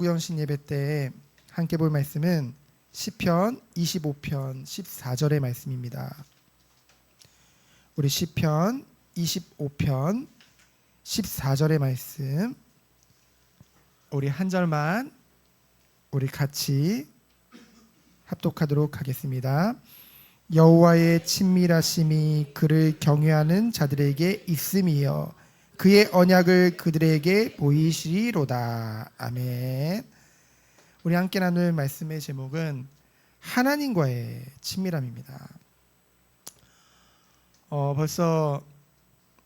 구영신 예배 때 함께 볼 말씀은 시편 25편 14절의 말씀입니다. 우리 시편 25편 14절의 말씀 우리 한 절만 우리 같이 합독하도록 하겠습니다. 여호와의 친밀하심이 그를 경외하는 자들에게 있음이여 그의 언약을 그들에게 보이시리로다. 아멘. 우리 함께 나눌 말씀의 제목은 하나님과의 친밀함입니다. 벌써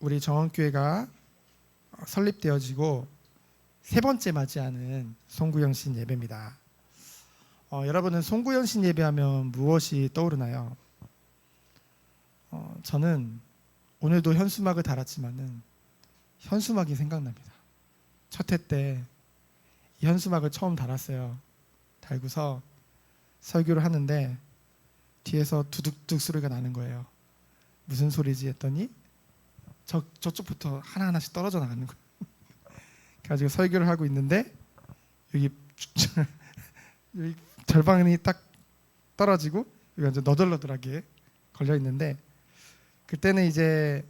우리 정원교회가 설립되어지고 세 번째 맞이하는 송구영신 예배입니다. 여러분은 송구영신 예배하면 무엇이 떠오르나요? 저는 오늘도 현수막을 달았지만은 현수막이 생각납니다. 첫 해 때 이 현수막을 처음 달았어요. 달고서 설교를 하는데 뒤에서 두둑둑 소리가 나는 거예요. 무슨 소리지 했더니 저쪽부터 하나하나씩 떨어져 나가는 거예요. 그래가지고 설교를 하고 있는데 여기 절반이 딱 떨어지고 여기 완전 너덜너덜하게 걸려 있는데, 그때는 이제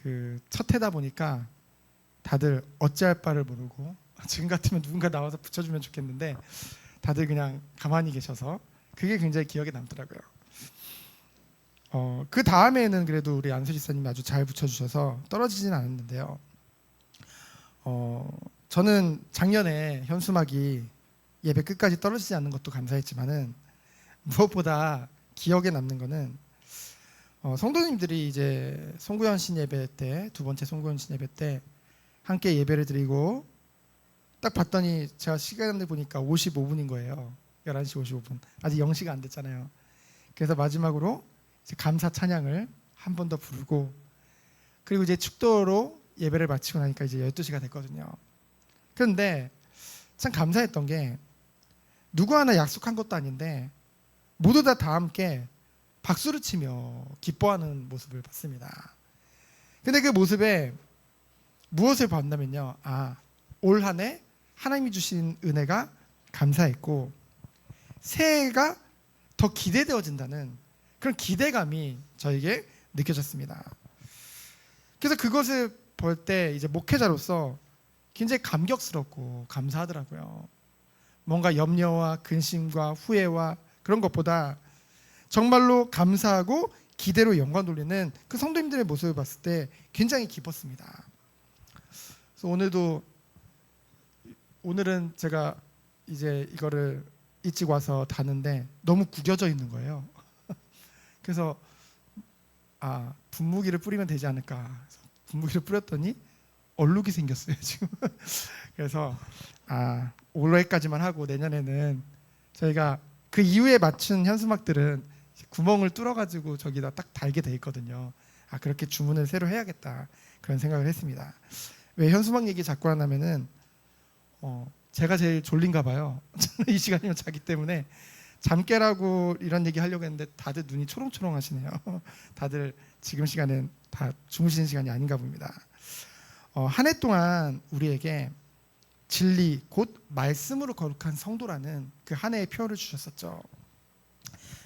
그 첫 해다 보니까 다들 어찌할 바를 모르고, 지금 같으면 누군가 나와서 붙여주면 좋겠는데 다들 그냥 가만히 계셔서 그게 굉장히 기억에 남더라고요. 그 다음에는 그래도 우리 안수 지사님이 아주 잘 붙여주셔서 떨어지진 않았는데요. 저는 작년에 현수막이 예배 끝까지 떨어지지 않는 것도 감사했지만은 무엇보다 기억에 남는 거는 성도님들이 이제 송구현신 예배 때, 두 번째 송구현신 예배 때 함께 예배를 드리고 딱 봤더니 제가 시간을 보니까 55분인 거예요. 11시 55분. 아직 0시가 안 됐잖아요. 그래서 마지막으로 이제 감사 찬양을 한 번 더 부르고, 그리고 이제 축도로 예배를 마치고 나니까 이제 12시가 됐거든요. 그런데 참 감사했던 게 누구 하나 약속한 것도 아닌데 모두 다 함께 박수를 치며 기뻐하는 모습을 봤습니다. 근데 그 모습에 무엇을 봤냐면요, 올 한 해 하나님이 주신 은혜가 감사했고 새해가 더 기대되어진다는 그런 기대감이 저에게 느껴졌습니다. 그래서 그것을 볼 때 이제 목회자로서 굉장히 감격스럽고 감사하더라고요. 뭔가 염려와 근심과 후회와 그런 것보다 정말로 감사하고 기대로 영광 돌리는 그 성도님들의 모습을 봤을 때 굉장히 기뻤습니다. 그래서 오늘은 제가 이제 이거를 일찍 와서 다는데 너무 구겨져 있는 거예요. 그래서 분무기를 뿌리면 되지 않을까. 그래서 분무기를 뿌렸더니 얼룩이 생겼어요 지금. 그래서 올해까지만 하고 내년에는 저희가 그 이후에 맞춘 현수막들은 구멍을 뚫어가지고 저기다 딱 달게 돼 있거든요. 그렇게 주문을 새로 해야겠다 그런 생각을 했습니다. 왜 현수막 얘기 자꾸 하냐면은 제가 제일 졸린가 봐요. 이 시간이면 자기 때문에 잠 깨라고 이런 얘기 하려고 했는데 다들 눈이 초롱초롱 하시네요. 다들 지금 시간은 다 주무시는 시간이 아닌가 봅니다. 한 해 동안 우리에게 진리 곧 말씀으로 거룩한 성도라는 그 한 해의 표어를 주셨었죠.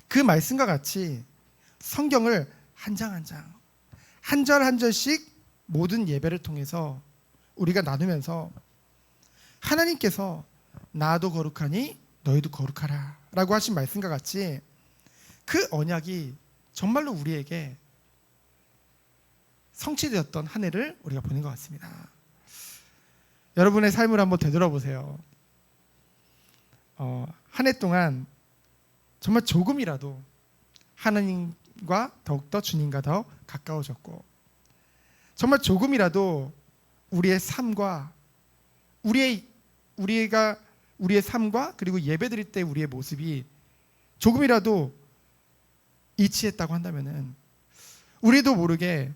그 말씀과 같이 성경을 한 장 한 장, 한 절 한 절씩 모든 예배를 통해서 우리가 나누면서 하나님께서 나도 거룩하니 너희도 거룩하라 라고 하신 말씀과 같이 그 언약이 정말로 우리에게 성취되었던 한 해를 우리가 보낸 것 같습니다. 여러분의 삶을 한번 되돌아보세요. 한 해 동안 정말 조금이라도 하나님과 더욱더 주님과 더 가까워졌고, 정말 조금이라도 우리의 삶과 우리의 삶과 그리고 예배드릴 때 우리의 모습이 조금이라도 일치했다고 한다면은 우리도 모르게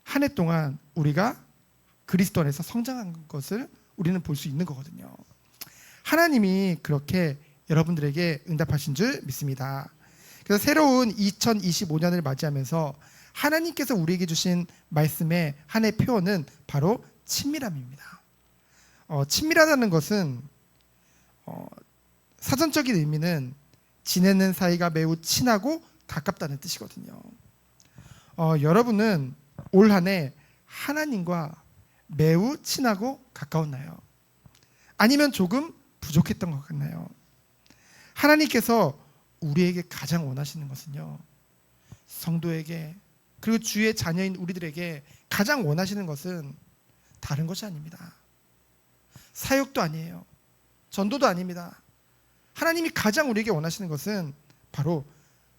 한 해 동안 우리가 그리스도 안에서 성장한 것을 우리는 볼 수 있는 거거든요. 하나님이 그렇게 여러분들에게 응답하신 줄 믿습니다. 그래서 새로운 2025년을 맞이하면서 하나님께서 우리에게 주신 말씀의 한 해 표어는 바로 친밀함입니다. 친밀하다는 것은 사전적인 의미는 지내는 사이가 매우 친하고 가깝다는 뜻이거든요. 여러분은 올 한 해 하나님과 매우 친하고 가까웠나요? 아니면 조금 부족했던 것 같나요? 하나님께서 우리에게 가장 원하시는 것은요, 성도에게 그리고 주의 자녀인 우리들에게 가장 원하시는 것은 다른 것이 아닙니다. 사역도 아니에요. 전도도 아닙니다. 하나님이 가장 우리에게 원하시는 것은 바로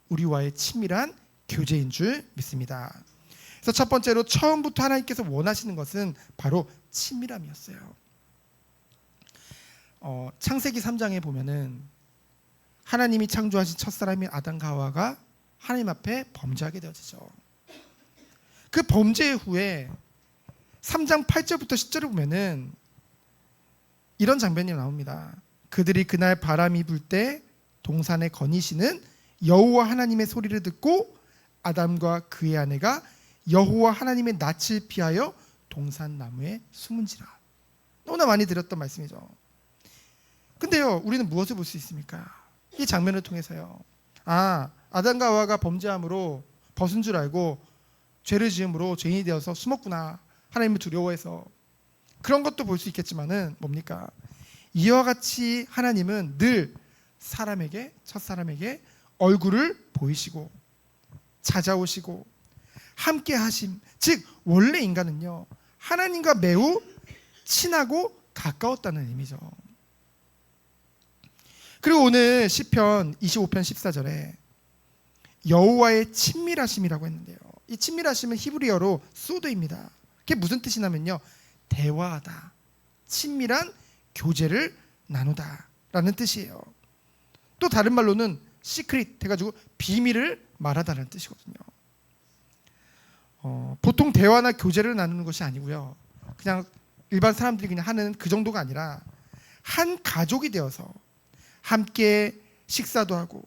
우리와의 친밀한 교제인 줄 믿습니다. 그래서 첫 번째로 처음부터 하나님께서 원하시는 것은 바로 친밀함이었어요. 창세기 3장에 보면은 하나님이 창조하신 첫사람인 아담과 하와가 하나님 앞에 범죄하게 되어지죠. 그 범죄 후에 3장 8절부터 10절을 보면은 이런 장면이 나옵니다. 그들이 그날 바람이 불 때 동산에 거니시는 여호와 하나님의 소리를 듣고 아담과 그의 아내가 여호와 하나님의 낯을 피하여 동산 나무에 숨은지라. 너무나 많이 들었던 말씀이죠. 근데요, 우리는 무엇을 볼 수 있습니까? 이 장면을 통해서요, 아담과 하와가 범죄함으로 벗은 줄 알고 죄를 지음으로 죄인이 되어서 숨었구나, 하나님을 두려워해서. 그런 것도 볼 수 있겠지만은 뭡니까? 이와 같이 하나님은 늘 사람에게, 첫사람에게 얼굴을 보이시고 찾아오시고 함께 하심. 즉 원래 인간은요, 하나님과 매우 친하고 가까웠다는 의미죠. 그리고 오늘 시편 25편 14절에 여호와의 친밀하심이라고 했는데요, 이 친밀하심은 히브리어로 소드입니다. 그게 무슨 뜻이냐면요, 대화하다, 친밀한 교제를 나누다 라는 뜻이에요. 또 다른 말로는 시크릿 해가지고 비밀을 말하다라는 뜻이거든요. 보통 대화나 교제를 나누는 것이 아니고요, 그냥 일반 사람들이 그냥 하는 그 정도가 아니라 한 가족이 되어서 함께 식사도 하고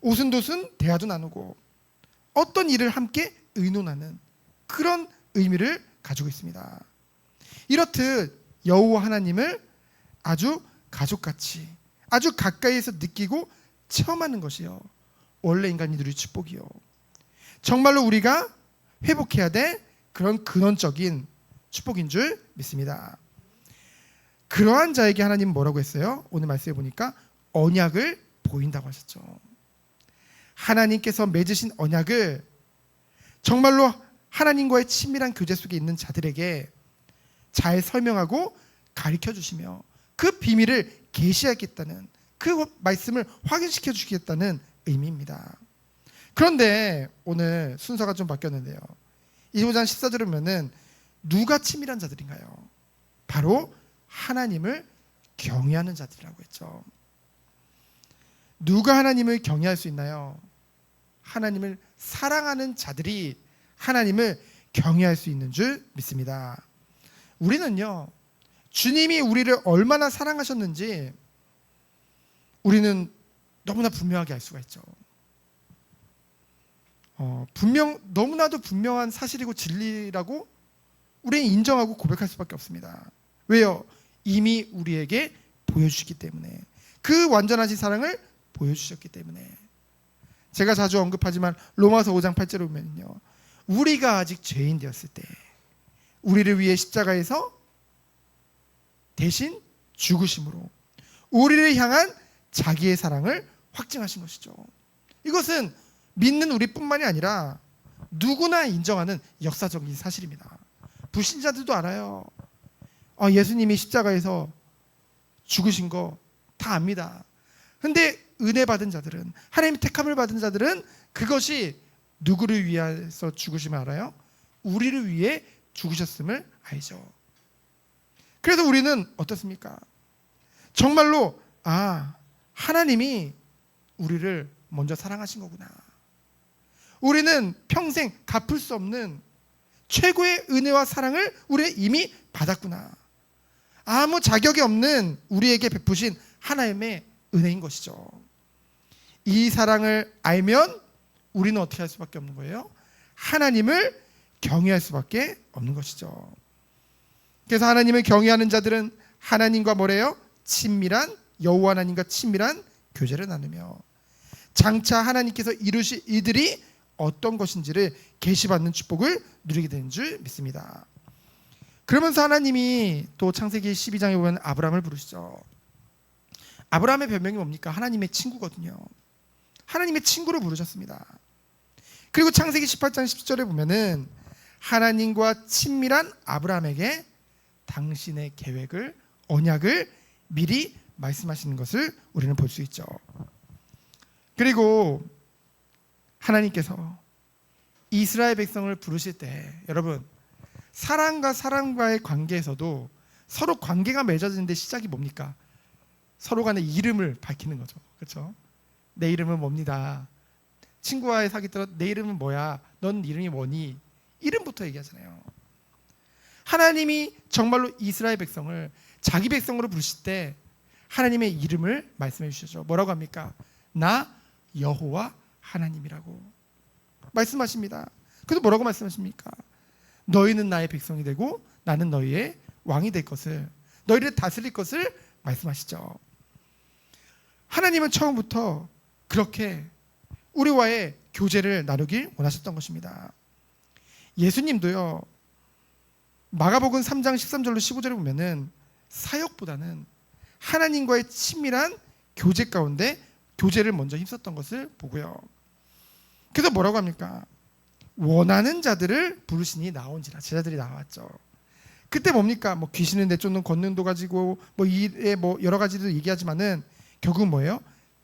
오순도순 대화도 나누고 어떤 일을 함께 의논하는 그런 의미를 가지고 있습니다. 이렇듯 여호와 하나님을 아주 가족같이 아주 가까이에서 느끼고 체험하는 것이요, 원래 인간이 누릴 축복이요, 정말로 우리가 회복해야 될 그런 근원적인 축복인 줄 믿습니다. 그러한 자에게 하나님은 뭐라고 했어요? 오늘 말씀해 보니까 언약을 보인다고 하셨죠. 하나님께서 맺으신 언약을 정말로 하나님과의 친밀한 교제 속에 있는 자들에게 잘 설명하고 가르쳐 주시며 그 비밀을 계시하겠다는, 그 말씀을 확인시켜 주시겠다는 의미입니다. 그런데 오늘 순서가 좀 바뀌었는데요, 25장 14절을 보면은 누가 친밀한 자들인가요? 바로 하나님을 경외하는 자들이라고 했죠. 누가 하나님을 경외할 수 있나요? 하나님을 사랑하는 자들이 하나님을 경외할 수 있는 줄 믿습니다. 우리는요, 주님이 우리를 얼마나 사랑하셨는지 우리는 너무나 분명하게 알 수가 있죠. 너무나도 분명한 사실이고 진리라고 우리는 인정하고 고백할 수밖에 없습니다. 왜요? 이미 우리에게 보여주시기 때문에, 그 완전하신 사랑을 보여주셨기 때문에. 제가 자주 언급하지만 로마서 5장 8절을 보면요, 우리가 아직 죄인 되었을 때 우리를 위해 십자가에서 대신 죽으심으로 우리를 향한 자기의 사랑을 확증하신 것이죠. 이것은 믿는 우리뿐만이 아니라 누구나 인정하는 역사적인 사실입니다. 불신자들도 알아요. 예수님이 십자가에서 죽으신 거 다 압니다. 근데 은혜 받은 자들은, 하나님의 택함을 받은 자들은 그것이 누구를 위해서 죽으심을 알아요? 우리를 위해 죽으셨음을 알죠. 그래서 우리는 어떻습니까? 정말로 하나님이 우리를 먼저 사랑하신 거구나, 우리는 평생 갚을 수 없는 최고의 은혜와 사랑을 우리 이미 받았구나, 아무 자격이 없는 우리에게 베푸신 하나님의 은혜인 것이죠. 이 사랑을 알면 우리는 어떻게 할 수밖에 없는 거예요? 하나님을 경외할 수밖에 없는 것이죠. 그래서 하나님을 경외하는 자들은 하나님과 뭐래요? 친밀한 여호와 하나님과 친밀한 교제를 나누며 장차 하나님께서 이루실 이들이 어떤 것인지를 계시받는 축복을 누리게 되는 줄 믿습니다. 그러면서 하나님이 또 창세기 12장에 보면 아브라함을 부르시죠. 아브라함의 별명이 뭡니까? 하나님의 친구거든요. 하나님의 친구로 부르셨습니다. 그리고 창세기 18장 10절에 보면은 하나님과 친밀한 아브라함에게 당신의 계획을, 언약을 미리 말씀하시는 것을 우리는 볼 수 있죠. 그리고 하나님께서 이스라엘 백성을 부르실 때, 여러분, 사람과 사람과의 관계에서도 서로 관계가 맺어지는데 시작이 뭡니까? 서로 간의 이름을 밝히는 거죠. 그렇죠? 내 이름은 뭡니다. 친구와의 사귀 때도 내 이름은 뭐야? 넌 이름이 뭐니? 이름부터 얘기하잖아요. 하나님이 정말로 이스라엘 백성을 자기 백성으로 부르실 때 하나님의 이름을 말씀해 주시죠. 뭐라고 합니까? 나 여호와 하나님이라고 말씀하십니다. 그래서 뭐라고 말씀하십니까? 너희는 나의 백성이 되고 나는 너희의 왕이 될 것을, 너희를 다스릴 것을 말씀하시죠. 하나님은 처음부터 그렇게 우리와의 교제를 나누길 원하셨던 것입니다. 예수님도요, 마가복음 3장 13절로 15절에 보면은 사역보다는 하나님과의 친밀한 교제 가운데 교제를 먼저 힘썼던 것을 보고요. 그래서 뭐라고 합니까? 원하는 자들을 부르시니 나온지라. 제자들이 나왔죠. 그때 뭡니까? 뭐 귀신을 내쫓는 권능도 가지고 뭐 일에 뭐 여러 가지도 얘기하지만은 결국은 뭐예요?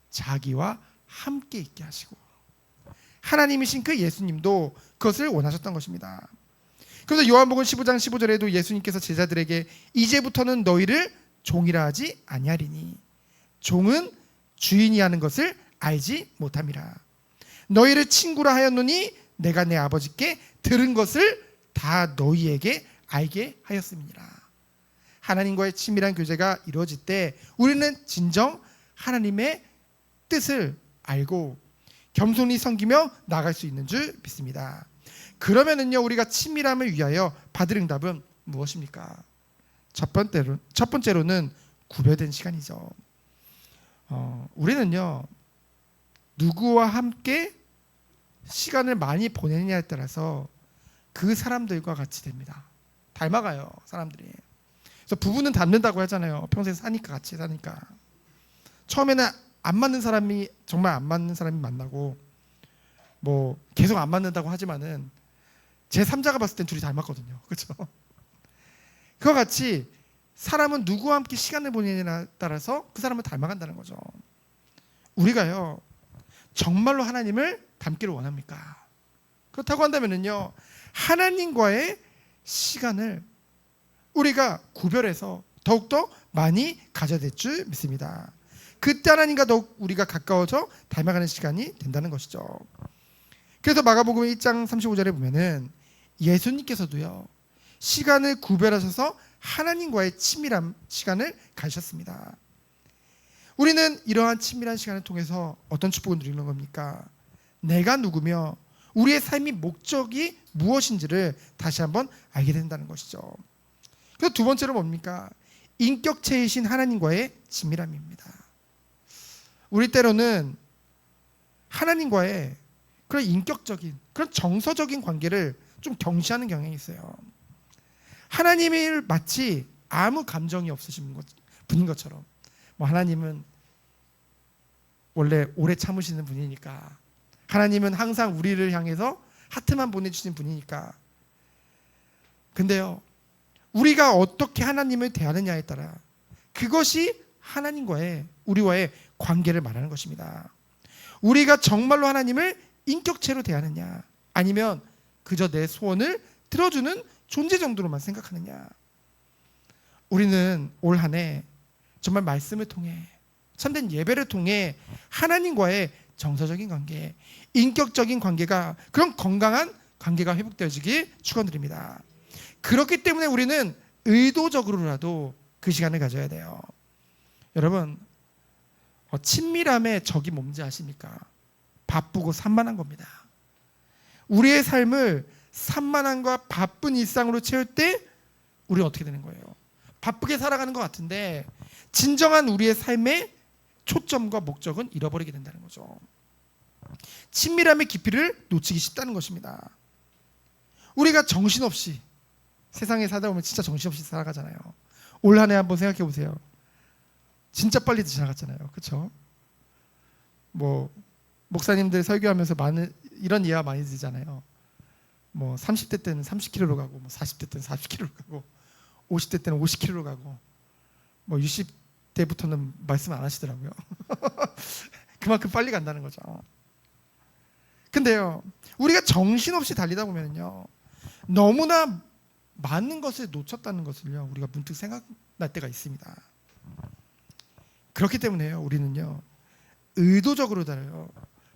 자기와 함께 있게 하시고 하나님이신 그 예수님도 그것을 원하셨던 것입니다. 그래서 요한복음 15장 15절에도 예수님께서 제자들에게 이제부터는 너희를 종이라 하지 아니하리니 종은 주인이 하는 것을 알지 못함이라. 너희를 친구라 하였노니 내가 내 아버지께 들은 것을 다 너희에게 알게 하였음이니라. 하나님과의 친밀한 교제가 이루어질 때 우리는 진정 하나님의 뜻을 알고 겸손히 섬기며 나아갈 수 있는 줄 믿습니다. 그러면은요, 우리가 친밀함을 위하여 받을 응답은 무엇입니까? 첫 번째로는 구별된 시간이죠. 우리는요, 누구와 함께 시간을 많이 보내느냐에 따라서 그 사람들과 같이 됩니다. 닮아가요, 사람들이. 그래서 부부는 닮는다고 하잖아요. 평생 사니까, 같이 사니까. 처음에는 안 맞는 사람이, 정말 안 맞는 사람이 만나고 뭐 계속 안 맞는다고 하지만은 제 3자가 봤을 땐 둘이 닮았거든요. 그렇죠? 그와 같이 사람은 누구와 함께 시간을 보내느냐에 따라서 그 사람을 닮아간다는 거죠. 우리가요, 정말로 하나님을 닮기를 원합니까? 그렇다고 한다면요, 하나님과의 시간을 우리가 구별해서 더욱더 많이 가져야 될 줄 믿습니다. 그때 하나님과 더욱 우리가 가까워져 닮아가는 시간이 된다는 것이죠. 그래서 마가복음 1장 35절에 보면은 예수님께서도요, 시간을 구별하셔서 하나님과의 친밀한 시간을 가지셨습니다. 우리는 이러한 친밀한 시간을 통해서 어떤 축복을 누리는 겁니까? 내가 누구며 우리의 삶의 목적이 무엇인지를 다시 한번 알게 된다는 것이죠. 그래서 두 번째로 뭡니까? 인격체이신 하나님과의 친밀함입니다. 우리 때로는 하나님과의 그런 인격적인, 그런 정서적인 관계를 좀 경시하는 경향이 있어요. 하나님을 마치 아무 감정이 없으신 분인 것처럼, 뭐 하나님은 원래 오래 참으시는 분이니까, 하나님은 항상 우리를 향해서 하트만 보내주시는 분이니까. 근데요, 우리가 어떻게 하나님을 대하느냐에 따라 그것이 하나님과의, 우리와의 관계를 말하는 것입니다. 우리가 정말로 하나님을 인격체로 대하느냐, 아니면 그저 내 소원을 들어주는 존재 정도로만 생각하느냐. 우리는 올 한 해 정말 말씀을 통해, 참된 예배를 통해 하나님과의 정서적인 관계, 인격적인 관계가, 그런 건강한 관계가 회복되어지길 축원드립니다. 그렇기 때문에 우리는 의도적으로라도 그 시간을 가져야 돼요. 여러분, 친밀함의 적이 뭔지 아십니까? 바쁘고 산만한 겁니다. 우리의 삶을 산만함과 바쁜 일상으로 채울 때 우리는 어떻게 되는 거예요? 바쁘게 살아가는 것 같은데 진정한 우리의 삶의 초점과 목적은 잃어버리게 된다는 거죠. 친밀함의 깊이를 놓치기 쉽다는 것입니다. 우리가 정신없이 세상에 살다 보면 진짜 정신없이 살아가잖아요. 올 한 해 한번 생각해 보세요. 진짜 빨리 지나갔잖아요. 그렇죠? 뭐 목사님들 설교하면서 많은 이런 예화 많이 드리잖아요. 뭐 30대 때는 30km로 가고, 뭐 40대 때는 40km로 가고, 50대 때는 50km로 가고, 뭐 60대부터는 말씀 안 하시더라고요. 그만큼 빨리 간다는 거죠. 근데요, 우리가 정신없이 달리다 보면요, 너무나 많은 것을 놓쳤다는 것을요, 우리가 문득 생각날 때가 있습니다. 그렇기 때문에요, 우리는요, 의도적으로 달려요.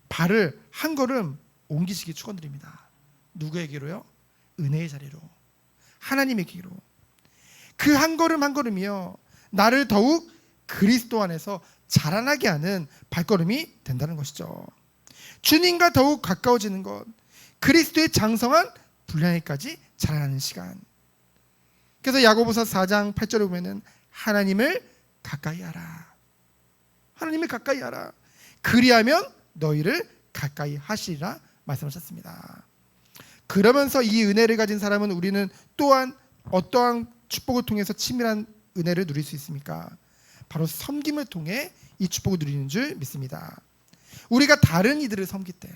발을 한 걸음 옮기시기 축원드립니다. 누구에게로요? 은혜의 자리로, 하나님에게로. 그 한 걸음 한 걸음이요, 나를 더욱 그리스도 안에서 자라나게 하는 발걸음이 된다는 것이죠. 주님과 더욱 가까워지는 것, 그리스도의 장성한 분량에까지 자라나는 시간. 그래서 야고보서 4장 8절에 보면은 하나님을 가까이 하라. 하나님을 가까이 하라. 그리하면 너희를 가까이 하시리라 말씀하셨습니다. 그러면서 이 은혜를 가진 사람은 우리는 또한 어떠한 축복을 통해서 친밀한 은혜를 누릴 수 있습니까? 바로 섬김을 통해 이 축복을 누리는 줄 믿습니다. 우리가 다른 이들을 섬길 때,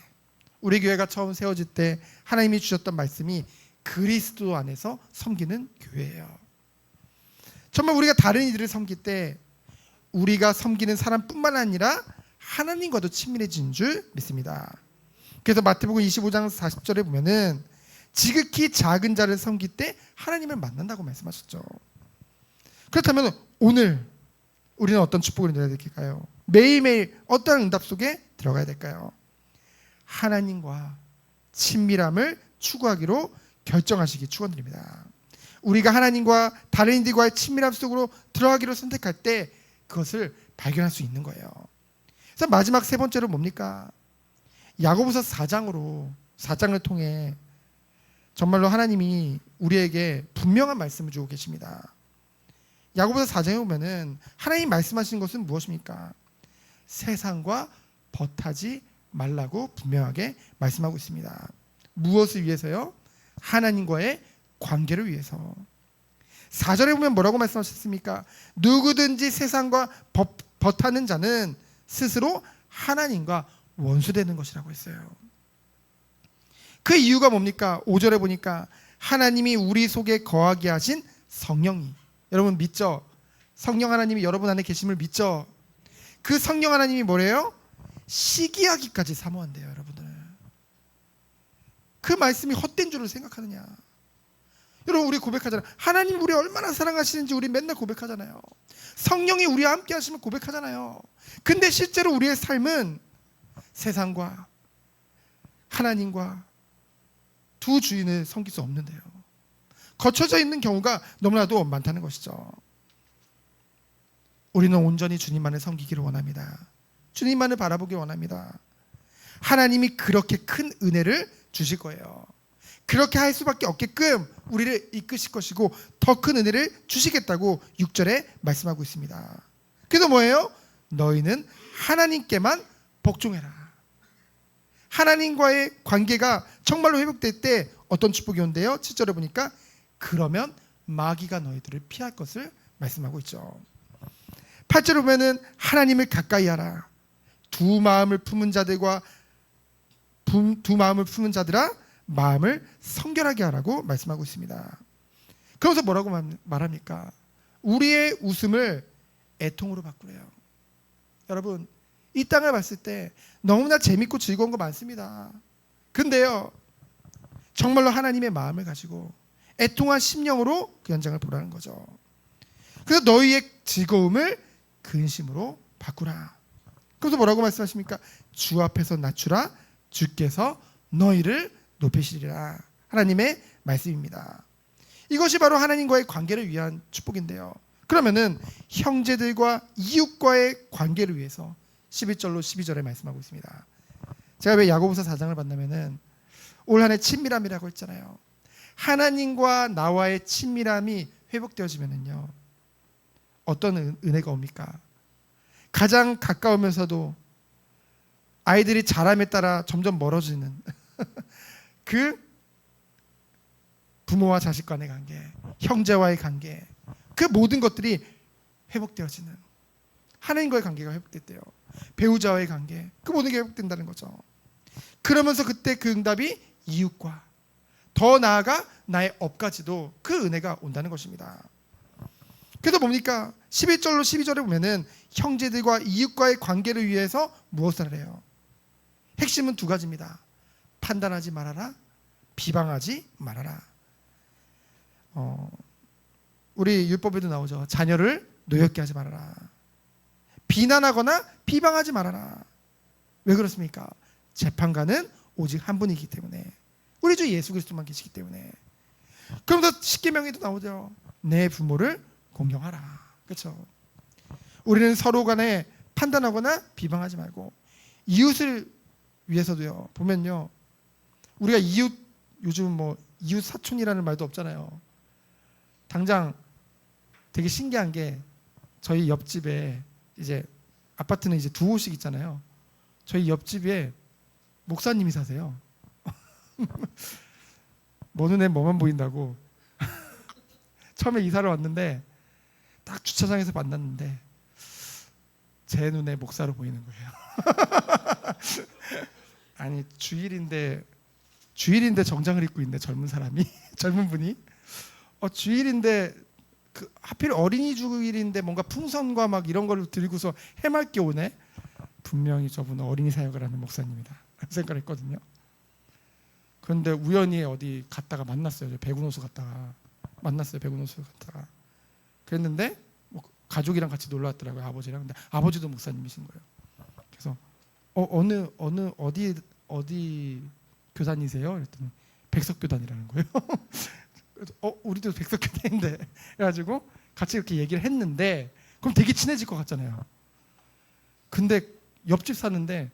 우리 교회가 처음 세워질 때 하나님이 주셨던 말씀이 그리스도 안에서 섬기는 교회예요. 정말 우리가 다른 이들을 섬길 때 우리가 섬기는 사람뿐만 아니라 하나님과도 친밀해지는 줄 믿습니다. 그래서 마태복음 25장 40절에 보면은 지극히 작은 자를 섬길 때 하나님을 만난다고 말씀하셨죠. 그렇다면 오늘 우리는 어떤 축복을 누려야 될까요? 매일매일 어떤 응답 속에 들어가야 될까요? 하나님과 친밀함을 추구하기로 결정하시기 축원드립니다. 우리가 하나님과 다른 이들과의 친밀함 속으로 들어가기로 선택할 때 그것을 발견할 수 있는 거예요. 그래서 마지막 세 번째로 뭡니까? 야고보서 4장을 통해 정말로 하나님이 우리에게 분명한 말씀을 주고 계십니다. 야고보서 4장에 보면은 하나님 말씀하시는 것은 무엇입니까? 세상과 벗하지 말라고 분명하게 말씀하고 있습니다. 무엇을 위해서요? 하나님과의 관계를 위해서. 4절에 보면 뭐라고 말씀하셨습니까? 누구든지 세상과 벗하는 자는 스스로 하나님과 원수되는 것이라고 했어요. 그 이유가 뭡니까? 5절에 보니까 하나님이 우리 속에 거하게 하신 성령이, 여러분 믿죠? 성령 하나님이 여러분 안에 계심을 믿죠? 그 성령 하나님이 뭐래요? 시기하기까지 사모한대요, 여러분들. 그 말씀이 헛된 줄을 생각하느냐? 여러분 우리 고백하잖아요. 하나님 우리 얼마나 사랑하시는지 우리 맨날 고백하잖아요. 성령이 우리와 함께 하시면 고백하잖아요. 근데 실제로 우리의 삶은 세상과 하나님과 두 주인을 섬길 수 없는데요. 거쳐져 있는 경우가 너무나도 많다는 것이죠. 우리는 온전히 주님만을 섬기기를 원합니다. 주님만을 바라보기 원합니다. 하나님이 그렇게 큰 은혜를 주실 거예요. 그렇게 할 수밖에 없게끔 우리를 이끄실 것이고 더 큰 은혜를 주시겠다고 6절에 말씀하고 있습니다. 그래서 뭐예요? 너희는 하나님께만 복종해라. 하나님과의 관계가 정말로 회복될 때 어떤 축복이 온대요? 7절에 보니까 그러면 마귀가 너희들을 피할 것을 말씀하고 있죠. 8절에 보면은 하나님을 가까이 하라. 두 마음을 품은 자들아 마음을 성결하게 하라고 말씀하고 있습니다. 그러면서 뭐라고 말합니까? 우리의 웃음을 애통으로 바꾸래요. 여러분 이 땅을 봤을 때 너무나 재밌고 즐거운 거 많습니다. 근데요 정말로 하나님의 마음을 가지고 애통한 심령으로 그 현장을 보라는 거죠. 그래서 너희의 즐거움을 근심으로 바꾸라. 그래서 뭐라고 말씀하십니까? 주 앞에서 낮추라. 주께서 너희를 높이시리라. 하나님의 말씀입니다. 이것이 바로 하나님과의 관계를 위한 축복인데요. 그러면은 형제들과 이웃과의 관계를 위해서 11절로 12절에 말씀하고 있습니다. 제가 왜 야고보서 4장을 만나면은 올 한 해 친밀함이라고 했잖아요. 하나님과 나와의 친밀함이 회복되어지면은요, 어떤 은혜가 옵니까? 가장 가까우면서도 아이들이 자람에 따라 점점 멀어지는 그 부모와 자식 간의 관계, 형제와의 관계, 그 모든 것들이 회복되어지는, 하나님과의 관계가 회복됐대요. 배우자와의 관계, 그 모든 게 회복된다는 거죠. 그러면서 그때 그 응답이 이웃과, 더 나아가 나의 업까지도 그 은혜가 온다는 것입니다. 그래서 뭡니까? 11절로 12절에 보면은 형제들과 이웃과의 관계를 위해서 무엇을 해요? 핵심은 두 가지입니다. 판단하지 말아라, 비방하지 말아라. 우리 율법에도 나오죠. 자녀를 노엽게 하지 말아라. 비난하거나 비방하지 말아라. 왜 그렇습니까? 재판관은 오직 한 분이기 때문에, 우리 주 예수 그리스도만 계시기 때문에. 그러면서 십계명에도 나오죠. 내 부모를 공경하라. 그렇죠? 우리는 서로 간에 판단하거나 비방하지 말고, 이웃을 위해서도요. 보면요, 우리가 이웃, 요즘 뭐 이웃 사촌이라는 말도 없잖아요. 당장 되게 신기한 게, 저희 옆집에 이제 아파트는 이제 두 호씩 있잖아요. 저희 옆집에 목사님이 사세요. 뭐 눈에 뭐만 보인다고. 처음에 이사를 왔는데 딱 주차장에서 만났는데 제 눈에 목사로 보이는 거예요. 아니 주일인데 정장을 입고 있네, 젊은 사람이. 젊은 분이 주일인데 그 하필 어린이 주일인데 뭔가 풍선과 막 이런 걸 들고서 해맑게 오네. 분명히 저분은 어린이 사역을 하는 목사님이다 라는 생각을 했거든요. 그런데 우연히 어디 갔다가 만났어요. 백운호수 갔다가 만났어요. 백운호수 갔다가 그랬는데 뭐 가족이랑 같이 놀러 왔더라고요. 아버지랑. 근데 아버지도 목사님이신 거예요. 그래서 어디 교단이세요? 그랬더니 백석교단이라는 거예요. 그래서 우리도 백석교단인데 그래가지고 같이 이렇게 얘기를 했는데, 그럼 되게 친해질 것 같잖아요. 근데 옆집 사는데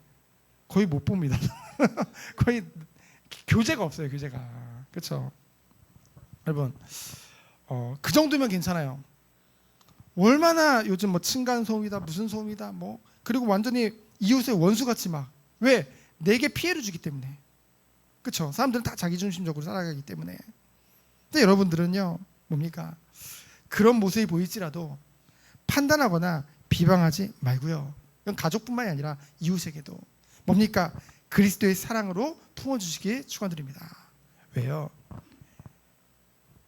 거의 못 봅니다. 거의 교제가 없어요. 교제가. 그렇죠? 여러분, 그 정도면 괜찮아요. 얼마나 요즘 뭐 층간 소음이다 무슨 소음이다 뭐, 그리고 완전히 이웃의 원수같이 막, 왜? 내게 피해를 주기 때문에. 그렇죠? 사람들은 다 자기중심적으로 살아가기 때문에. 근데 여러분들은요, 뭡니까? 그런 모습이 보일지라도 판단하거나 비방하지 말고요. 이건 가족뿐만이 아니라 이웃에게도 뭡니까? 그리스도의 사랑으로 품어주시기 축원드립니다. 왜요?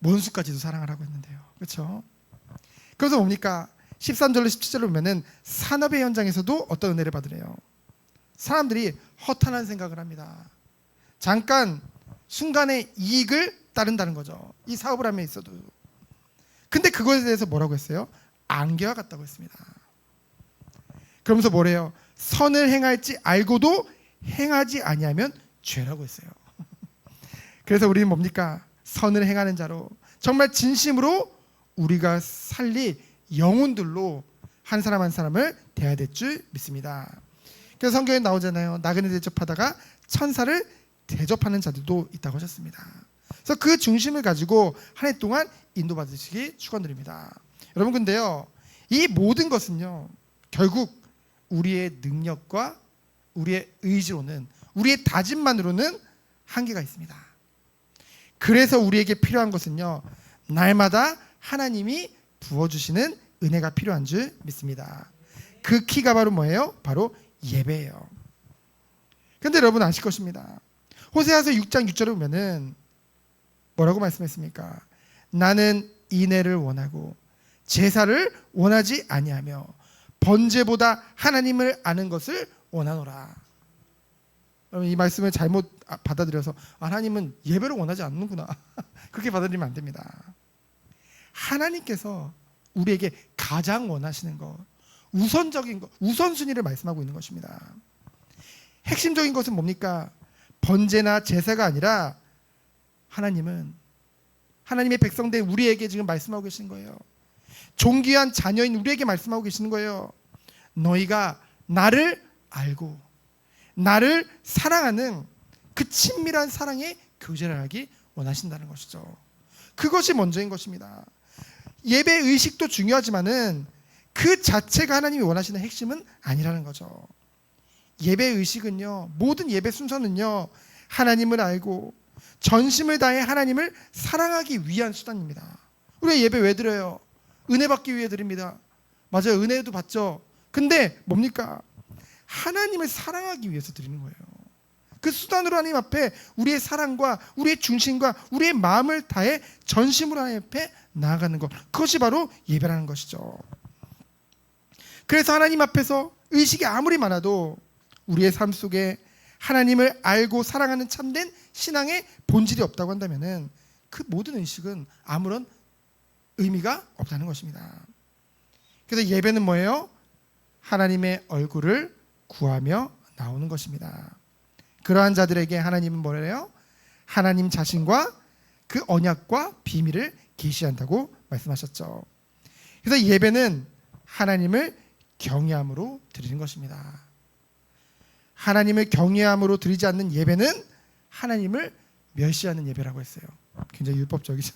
원수까지도 사랑하라고 했는데요. 그렇죠? 그래서 뭡니까? 13절로 17절로 보면은 산업의 현장에서도 어떤 은혜를 받으래요? 사람들이 허탄한 생각을 합니다. 잠깐 순간의 이익을 따른다는 거죠. 이 사업을 함에 있어도. 근데 그것에 대해서 뭐라고 했어요? 안개와 같다고 했습니다. 그러면서 뭐래요? 선을 행할지 알고도 행하지 아니하면 죄라고 했어요. 그래서 우리는 뭡니까? 선을 행하는 자로, 정말 진심으로 우리가 살릴 영혼들로 한 사람 한 사람을 대해야 될 줄 믿습니다. 그래서 성경에 나오잖아요. 나그네 대접하다가 천사를 대접하는 자들도 있다고 하셨습니다. 그래서 그 중심을 가지고 한 해 동안 인도받으시기 축원드립니다. 여러분, 근데요, 이 모든 것은요, 결국 우리의 능력과 우리의 의지로는, 우리의 다짐만으로는 한계가 있습니다. 그래서 우리에게 필요한 것은요, 날마다 하나님이 부어주시는 은혜가 필요한 줄 믿습니다. 그 키가 바로 뭐예요? 바로 예배예요. 그런데 여러분 아실 것입니다. 호세아서 6장 6절에 보면은 뭐라고 말씀했습니까? 나는 인애를 원하고 제사를 원하지 아니하며 번제보다 하나님을 아는 것을 원하노라. 이 말씀을 잘못 받아들여서 하나님은 예배를 원하지 않는구나 그렇게 받아들이면 안 됩니다. 하나님께서 우리에게 가장 원하시는 것, 우선적인 것, 우선순위를 말씀하고 있는 것입니다. 핵심적인 것은 뭡니까? 번제나 제사가 아니라 하나님은 하나님의 백성된 우리에게 지금 말씀하고 계시는 거예요. 존귀한 자녀인 우리에게 말씀하고 계시는 거예요. 너희가 나를 알고 나를 사랑하는 그 친밀한 사랑의 교제를 하기 원하신다는 것이죠. 그것이 먼저인 것입니다. 예배 의식도 중요하지만은 그 자체가 하나님이 원하시는 핵심은 아니라는 거죠. 예배 의식은요, 모든 예배 순서는요, 하나님을 알고 전심을 다해 하나님을 사랑하기 위한 수단입니다. 우리가 예배 왜 드려요? 은혜 받기 위해 드립니다. 맞아요. 은혜도 받죠. 근데 뭡니까? 하나님을 사랑하기 위해서 드리는 거예요. 그 수단으로 하나님 앞에 우리의 사랑과 우리의 중심과 우리의 마음을 다해 전심으로 하나님 앞에 나아가는 것, 그것이 바로 예배라는 것이죠. 그래서 하나님 앞에서 의식이 아무리 많아도 우리의 삶 속에 하나님을 알고 사랑하는 참된 신앙의 본질이 없다고 한다면 그 모든 의식은 아무런 의미가 없다는 것입니다. 그래서 예배는 뭐예요? 하나님의 얼굴을 구하며 나오는 것입니다. 그러한 자들에게 하나님은 뭐래요? 하나님 자신과 그 언약과 비밀을 계시한다고 말씀하셨죠. 그래서 예배는 하나님을 경외함으로 드리는 것입니다. 하나님을 경외함으로 드리지 않는 예배는 하나님을 멸시하는 예배라고 했어요. 굉장히 율법적이죠.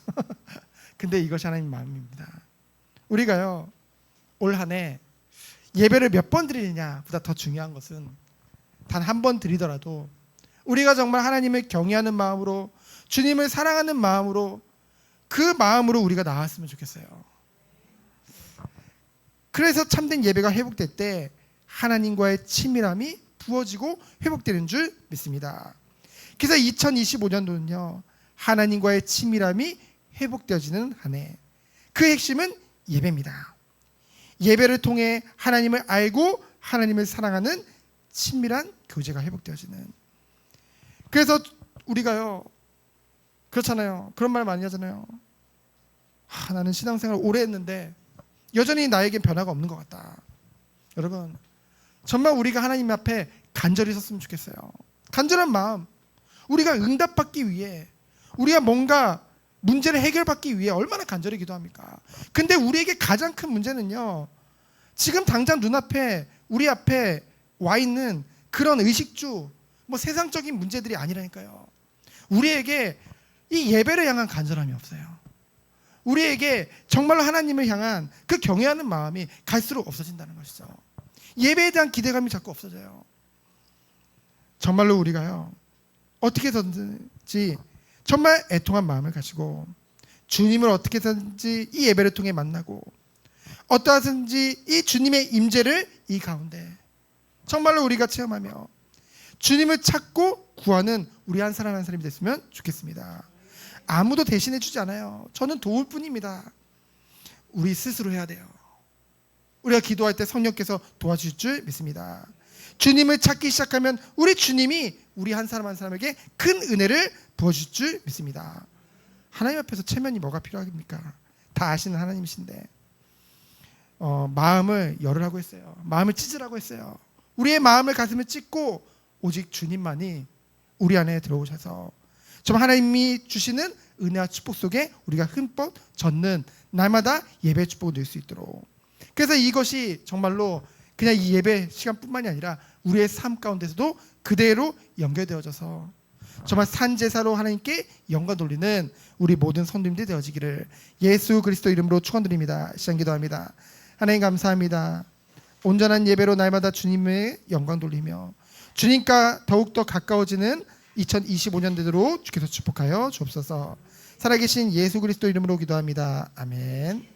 근데 이것이 하나님 마음입니다. 우리가요, 올 한 해 예배를 몇 번 드리느냐보다 더 중요한 것은 단 한 번 드리더라도 우리가 정말 하나님을 경외하는 마음으로, 주님을 사랑하는 마음으로, 그 마음으로 우리가 나왔으면 좋겠어요. 그래서 참된 예배가 회복될 때 하나님과의 친밀함이 부어지고 회복되는 줄 믿습니다. 그래서 2025년도는요, 하나님과의 친밀함이 회복되어지는 한 해. 그 핵심은 예배입니다. 예배를 통해 하나님을 알고 하나님을 사랑하는 친밀한 교제가 회복되어지는. 그래서 우리가요, 그렇잖아요. 그런 말 많이 하잖아요. 나는 신앙생활 오래 했는데 여전히 나에겐 변화가 없는 것 같다. 여러분, 정말 우리가 하나님 앞에 간절히 섰으면 좋겠어요. 간절한 마음, 우리가 응답받기 위해, 우리가 뭔가 문제를 해결받기 위해 얼마나 간절히 기도합니까? 근데 우리에게 가장 큰 문제는요, 지금 당장 눈앞에 우리 앞에 와 있는 그런 의식주, 뭐 세상적인 문제들이 아니라니까요. 우리에게 이 예배를 향한 간절함이 없어요. 우리에게 정말로 하나님을 향한 그 경외하는 마음이 갈수록 없어진다는 것이죠. 예배에 대한 기대감이 자꾸 없어져요. 정말로 우리가요, 어떻게 해서든지 정말 애통한 마음을 가지고 주님을 어떻게 해서든지 이 예배를 통해 만나고 어떠하든지 이 주님의 임재를 이 가운데 정말로 우리가 체험하며 주님을 찾고 구하는 우리 한 사람 한 사람이 됐으면 좋겠습니다. 아무도 대신해 주지 않아요. 저는 도울 뿐입니다. 우리 스스로 해야 돼요. 우리가 기도할 때 성령께서 도와주실 줄 믿습니다. 주님을 찾기 시작하면 우리 주님이 우리 한 사람 한 사람에게 큰 은혜를 부어주실 줄 믿습니다. 하나님 앞에서 체면이 뭐가 필요합니까? 다 아시는 하나님이신데 마음을 열으라고 했어요. 마음을 찢으라고 했어요. 우리의 마음을 가슴을 찢고 오직 주님만이 우리 안에 들어오셔서 정말 하나님이 주시는 은혜와 축복 속에 우리가 흠뻑 젖는 날마다 예배 축복을 누릴 수 있도록. 그래서 이것이 정말로 그냥 이 예배 시간뿐만이 아니라 우리의 삶 가운데서도 그대로 연결되어져서 정말 산제사로 하나님께 영광 돌리는 우리 모든 성도님들이 되어지기를 예수 그리스도 이름으로 축원드립니다. 시간 기도합니다. 하나님 감사합니다. 온전한 예배로 날마다 주님의 영광 돌리며 주님과 더욱더 가까워지는 2025년 되도록 주께서 축복하여 주옵소서. 살아계신 예수 그리스도 이름으로 기도합니다. 아멘.